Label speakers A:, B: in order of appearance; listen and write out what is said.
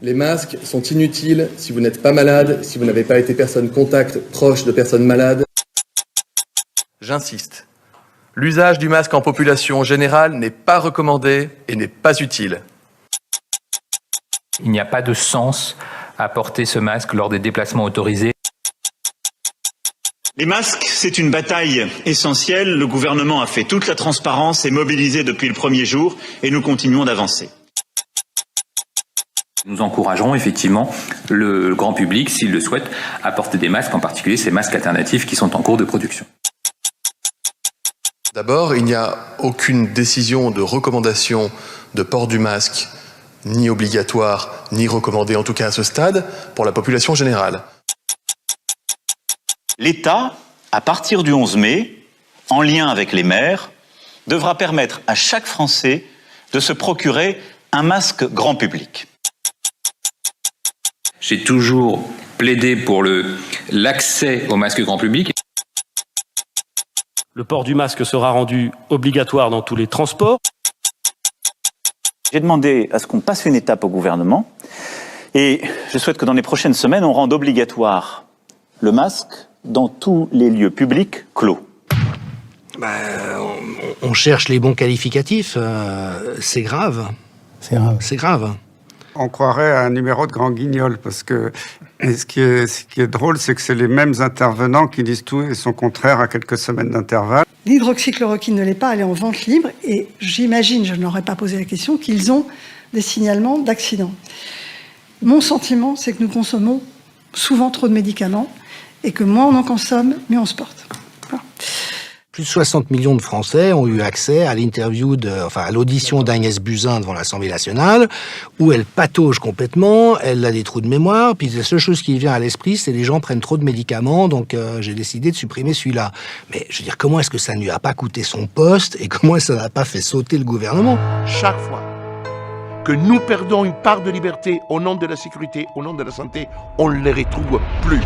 A: Les masques sont inutiles si vous n'êtes pas malade, si vous n'avez pas été personne contact proche de personnes malades. J'insiste. L'usage du masque en population générale n'est pas recommandé et n'est pas utile.
B: Il n'y a pas de sens à porter ce masque lors des déplacements autorisés.
C: Les masques, c'est une bataille essentielle. Le gouvernement a fait toute la transparence et mobilisé depuis le premier jour et nous continuons d'avancer.
B: Nous encouragerons effectivement le grand public, s'il le souhaite, à porter des masques, en particulier ces masques alternatifs qui sont en cours de production.
A: D'abord, il n'y a aucune décision de recommandation de port du masque, ni obligatoire, ni recommandé, en tout cas à ce stade, pour la population générale.
C: L'État, à partir du 11 mai, en lien avec les maires, devra permettre à chaque Français de se procurer un masque grand public.
B: J'ai toujours plaidé pour l'accès au masque grand public.
D: Le port du masque sera rendu obligatoire dans tous les transports.
C: J'ai demandé à ce qu'on passe une étape au gouvernement et je souhaite que dans les prochaines semaines, on rende obligatoire le masque dans tous les lieux publics clos.
E: On cherche les bons qualificatifs, c'est grave. C'est grave.
F: On croirait à un numéro de Grand Guignol, parce que ce qui est drôle, c'est que c'est les mêmes intervenants qui disent tout et son contraire à quelques semaines d'intervalle.
G: L'hydroxychloroquine ne l'est pas, elle est en vente libre, et j'imagine, je ne leur ai pas posé la question, qu'ils ont des signalements d'accidents. Mon sentiment, c'est que nous consommons souvent trop de médicaments, et que moins on en consomme, mieux on se porte. Voilà.
E: Plus de 60 millions de Français ont eu accès à à l'audition d'Agnès Buzyn devant l'Assemblée nationale, où elle patauge complètement, elle a des trous de mémoire, puis la seule chose qui vient à l'esprit, c'est les gens prennent trop de médicaments, donc j'ai décidé de supprimer celui-là. Mais je veux dire, comment est-ce que ça ne lui a pas coûté son poste, et comment ça n'a pas fait sauter le gouvernement ?
H: Chaque fois que nous perdons une part de liberté au nom de la sécurité, au nom de la santé, on ne les retrouve plus.